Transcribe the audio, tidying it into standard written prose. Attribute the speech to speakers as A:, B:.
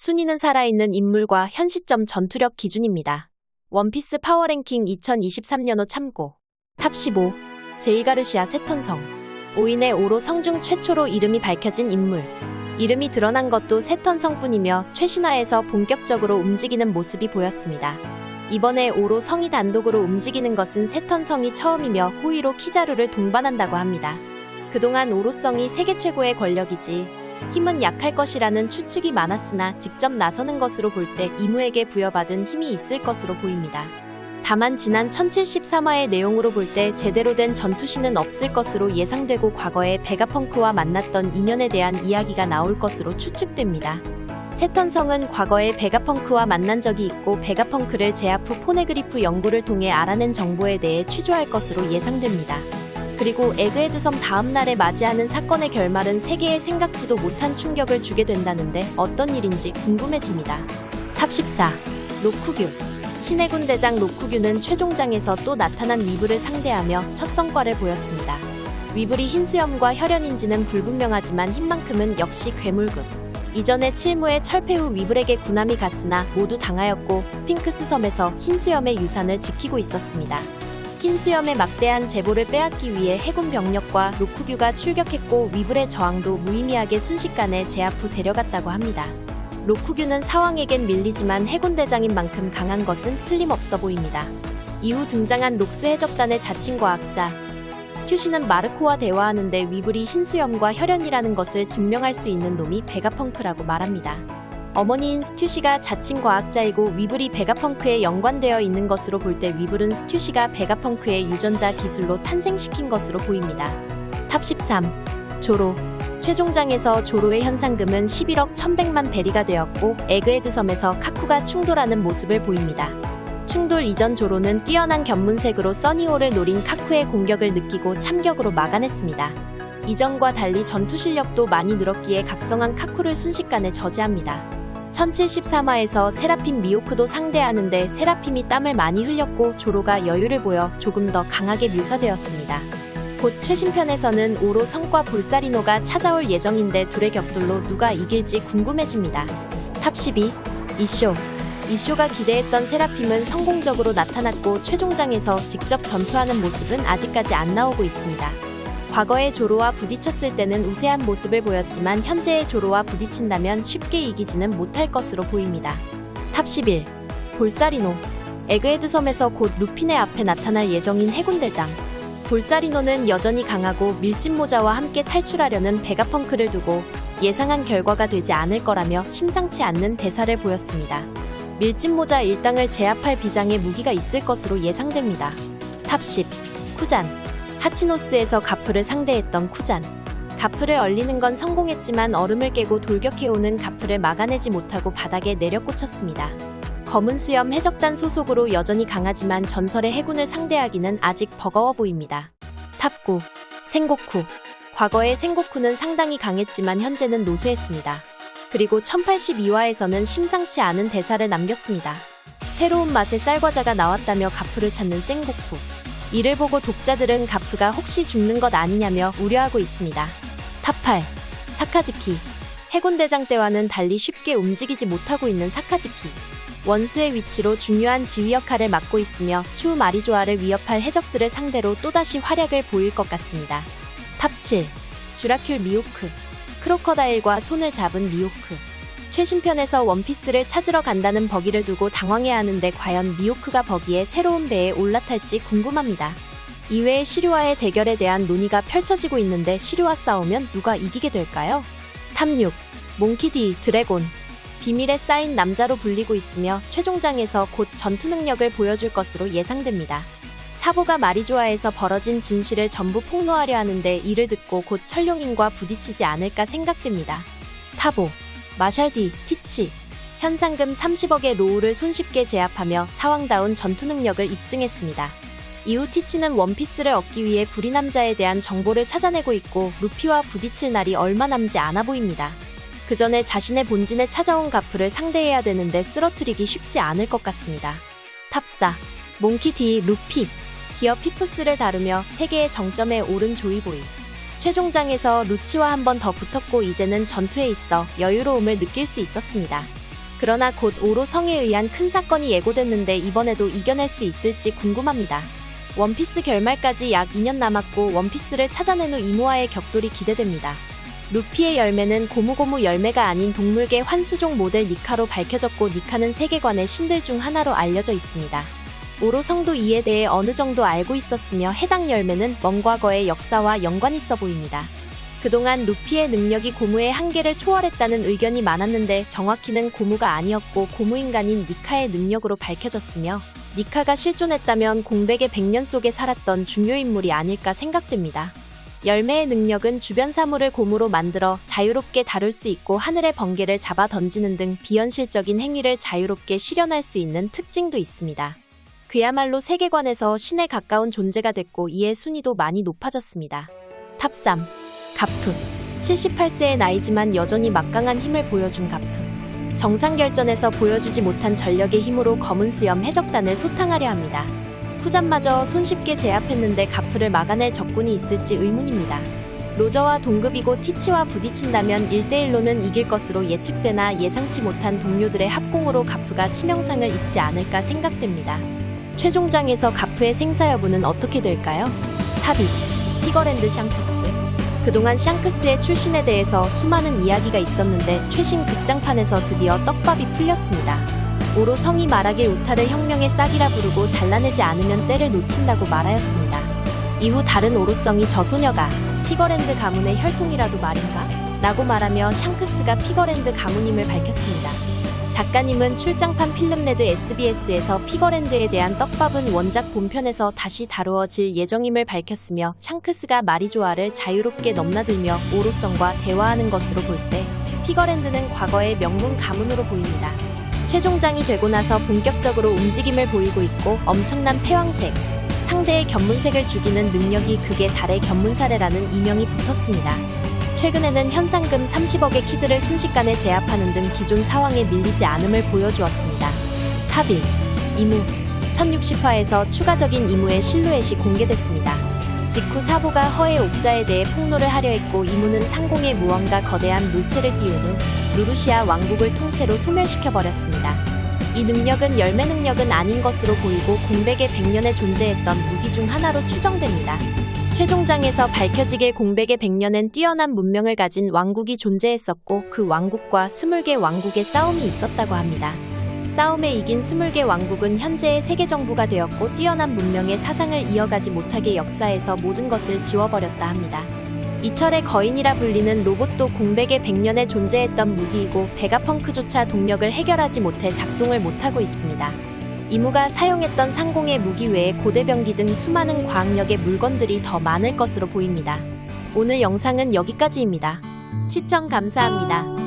A: 순위는 살아있는 인물과 현 시점 전투력 기준입니다. 원피스 파워랭킹 2023년호 참고. 탑 15. 제이가르시아 세턴성. 5인의 5로 성중 최초로 이름이 밝혀진 인물. 이름이 드러난 것도 세턴성뿐이며 최신화에서 본격적으로 움직이는 모습이 보였습니다. 이번에 5로 성이 단독으로 움직이는 것은 세턴성이 처음이며 호의로 키자루를 동반한다고 합니다. 그동안 5로성이 세계 최고의 권력이지 힘은 약할 것이라는 추측이 많았으나 직접 나서는 것으로 볼 때 이무에게 부여받은 힘이 있을 것으로 보입니다. 다만 지난 1073화의 내용으로 볼 때 제대로 된 전투신은 없을 것으로 예상되고 과거에 베가펑크와 만났던 인연에 대한 이야기가 나올 것으로 추측됩니다. 세턴성은 과거에 베가펑크와 만난 적이 있고 베가펑크를 제압 후 포네그리프 연구를 통해 알아낸 정보에 대해 취조할 것으로 예상됩니다. 그리고 에그헤드섬 다음날에 맞이하는 사건의 결말은 세계에 생각지도 못한 충격을 주게 된다는데 어떤 일인지 궁금해집니다. 탑 14. 로쿠규. 신의 군 대장 로쿠규는 최종장에서 또 나타난 위블을 상대하며 첫 성과를 보였습니다. 위블이 흰수염과 혈연인지는 불분명하지만 힘만큼은 역시 괴물급. 이전에 칠무의 철폐 후 위블에게 군함이 갔으나 모두 당하였고 스핑크스 섬에서 흰수염의 유산을 지키고 있었습니다. 흰수염의 막대한 제보를 빼앗기 위해 해군 병력과 로쿠규가 출격했고 위블의 저항도 무의미하게 순식간에 제압 후 데려갔다고 합니다. 로쿠규는 사왕에겐 밀리지만 해군 대장인 만큼 강한 것은 틀림없어 보입니다. 이후 등장한 록스 해적단의 자칭 과학자 스튜시는 마르코와 대화하는데 위블이 흰수염과 혈연이라는 것을 증명할 수 있는 놈이 베가펑크라고 말합니다. 어머니인 스튜시가 자칭 과학자이고 위블이 베가펑크에 연관되어 있는 것으로 볼 때 위블은 스튜시가 베가펑크의 유전자 기술로 탄생시킨 것으로 보입니다. 탑 13. 조로. 최종장에서 조로의 현상금은 11억 1100만 베리가 되었고 에그헤드 섬에서 카쿠가 충돌하는 모습을 보입니다. 충돌 이전 조로는 뛰어난 견문색으로 써니호를 노린 카쿠의 공격을 느끼고 참격으로 막아냈습니다. 이전과 달리 전투 실력도 많이 늘었기에 각성한 카쿠를 순식간에 저지합니다. 1073화에서 세라핌 미호크도 상대하는데 세라핌이 땀을 많이 흘렸고 조로가 여유를 보여 조금 더 강하게 묘사되었습니다. 곧 최신편에서는 5로 성과 볼사리노가 찾아올 예정인데 둘의 격돌로 누가 이길지 궁금해집니다. 탑 12. 이쇼. 이쇼가 기대했던 세라핌은 성공적으로 나타났고 최종장에서 직접 전투하는 모습은 아직까지 안 나오고 있습니다. 과거의 조로와 부딪혔을 때는 우세한 모습을 보였지만 현재의 조로와 부딪힌다면 쉽게 이기지는 못할 것으로 보입니다. 탑 11. 볼사리노. 에그헤드 섬에서 곧 루핀의 앞에 나타날 예정인 해군대장. 볼사리노는 여전히 강하고 밀짚모자와 함께 탈출하려는 베가펑크를 두고 예상한 결과가 되지 않을 거라며 심상치 않는 대사를 보였습니다. 밀짚모자 일당을 제압할 비장의 무기가 있을 것으로 예상됩니다. 탑 10. 쿠잔. 하치노스에서 가프를 상대했던 쿠잔. 가프를 얼리는 건 성공했지만 얼음을 깨고 돌격해오는 가프를 막아내지 못하고 바닥에 내려꽂혔습니다. 검은 수염 해적단 소속으로 여전히 강하지만 전설의 해군을 상대하기는 아직 버거워 보입니다. 탑 9. 생고쿠. 과거의 생고쿠는 상당히 강했지만 현재는 노쇠했습니다. 그리고 1082화에서는 심상치 않은 대사를 남겼습니다. 새로운 맛의 쌀과자가 나왔다며 가프를 찾는 생고쿠. 이를 보고 독자들은 가프가 혹시 죽는 것 아니냐며 우려하고 있습니다. 탑 8. 사카즈키. 해군대장 때와는 달리 쉽게 움직이지 못하고 있는 사카즈키. 원수의 위치로 중요한 지휘 역할을 맡고 있으며 추후 마리조아를 위협할 해적들을 상대로 또다시 활약을 보일 것 같습니다. 탑 7. 쥬라큘 미호크. 크로커다일과 손을 잡은 미호크. 최신편에서 원피스를 찾으러 간다는 버기를 두고 당황해하는데 과연 미호크가 버기에 새로운 배에 올라탈지 궁금합니다. 이외에 시류와의 대결에 대한 논의가 펼쳐지고 있는데 시류와 싸우면 누가 이기게 될까요? 탑 6. 몽키디 드래곤. 비밀에 쌓인 남자로 불리고 있으며 최종장에서 곧 전투 능력을 보여줄 것으로 예상됩니다. 사보가 마리조아에서 벌어진 진실을 전부 폭로하려 하는데 이를 듣고 곧 철룡인과 부딪히지 않을까 생각됩니다. 탑 5. 마샬디, 티치. 현상금 30억의 로우를 손쉽게 제압하며 사왕다운 전투 능력을 입증했습니다. 이후 티치는 원피스를 얻기 위해 불의 남자에 대한 정보를 찾아내고 있고 루피와 부딪힐 날이 얼마 남지 않아 보입니다. 그 전에 자신의 본진에 찾아온 가프를 상대해야 되는데 쓰러뜨리기 쉽지 않을 것 같습니다. 탑 4. 몽키 D 루피. 기어 피프스를 다루며 세계의 정점에 오른 조이보이. 최종장에서 루치와 한 번 더 붙었고 이제는 전투에 있어 여유로움을 느낄 수 있었습니다. 그러나 곧 오로성에 의한 큰 사건이 예고됐는데 이번에도 이겨낼 수 있을지 궁금합니다. 원피스 결말까지 약 2년 남았고 원피스를 찾아낸 후 이무와의 격돌이 기대됩니다. 루피의 열매는 고무고무 열매가 아닌 동물계 환수종 모델 니카로 밝혀졌고 니카는 세계관의 신들 중 하나로 알려져 있습니다. 오로성도 이에 대해 어느 정도 알고 있었으며 해당 열매는 먼 과거의 역사와 연관 있어 보입니다. 그동안 루피의 능력이 고무의 한계를 초월했다는 의견이 많았는데 정확히는 고무가 아니었고 고무인간인 니카의 능력으로 밝혀졌으며 니카가 실존했다면 공백의 100년 속에 살았던 중요 인물이 아닐까 생각됩니다. 열매의 능력은 주변 사물을 고무로 만들어 자유롭게 다룰 수 있고 하늘의 번개를 잡아 던지는 등 비현실적인 행위를 자유롭게 실현할 수 있는 특징도 있습니다. 그야말로 세계관에서 신에 가까운 존재가 됐고 이에 순위도 많이 높아졌습니다. 탑 3. 가프. 78세의 나이지만 여전히 막강한 힘을 보여준 가프. 정상결전에서 보여주지 못한 전력의 힘으로 검은 수염 해적단을 소탕하려 합니다. 후잔마저 손쉽게 제압했는데 가프를 막아낼 적군이 있을지 의문입니다. 로저와 동급이고 티치와 부딪힌다면 1대1로는 이길 것으로 예측되나 예상치 못한 동료들의 합공으로 가프가 치명상을 입지 않을까 생각됩니다. 최종장에서 가프의 생사 여부는 어떻게 될까요? 탑 2. 피거랜드 샹크스. 그동안 샹크스의 출신에 대해서 수많은 이야기가 있었는데 최신 극장판에서 드디어 떡밥이 풀렸습니다. 오로성이 말하길 우타를 혁명의 싹이라 부르고 잘라내지 않으면 때를 놓친다고 말하였습니다. 이후 다른 오로성이 저 소녀가 피거랜드 가문의 혈통이라도 말인가? 라고 말하며 샹크스가 피거랜드 가문임을 밝혔습니다. 작가님은 출장판 필름레드 SBS에서 피거랜드에 대한 떡밥은 원작 본편에서 다시 다루어질 예정임을 밝혔으며 샹크스가 마리조아를 자유롭게 넘나들며 오로성과 대화하는 것으로 볼 때 피거랜드는 과거의 명문 가문으로 보입니다. 최종장이 되고 나서 본격적으로 움직임을 보이고 있고 엄청난 패왕색, 상대의 견문색을 죽이는 능력이 극에 달해 견문사례라는 이명이 붙었습니다. 최근에는 현상금 30억의 키드를 순식간에 제압하는 등 기존 사왕에 밀리지 않음을 보여주었습니다. 탑 1. 이무. 1060화에서 추가적인 이무의 실루엣이 공개됐습니다. 직후 사보가 허의 옥자에 대해 폭로를 하려 했고 이무는 상공에 무언가 거대한 물체를 띄운 후 루루시아 왕국을 통째로 소멸시켜버렸습니다. 이 능력은 열매 능력은 아닌 것으로 보이고 공백의 100년에 존재했던 무기 중 하나로 추정됩니다. 최종장에서 밝혀지길 공백의 100년엔 뛰어난 문명을 가진 왕국이 존재했었고 그 왕국과 20개 왕국의 싸움이 있었다고 합니다. 싸움에 이긴 20개 왕국은 현재의 세계정부가 되었고 뛰어난 문명의 사상을 이어가지 못하게 역사에서 모든 것을 지워버렸다 합니다. 이철의 거인이라 불리는 로봇도 공백의 100년에 존재했던 무기이고 베가펑크조차 동력을 해결하지 못해 작동을 못하고 있습니다. 이무가 사용했던 상공의 무기 외에 고대병기 등 수많은 과학력의 물건들이 더 많을 것으로 보입니다. 오늘 영상은 여기까지입니다. 시청 감사합니다.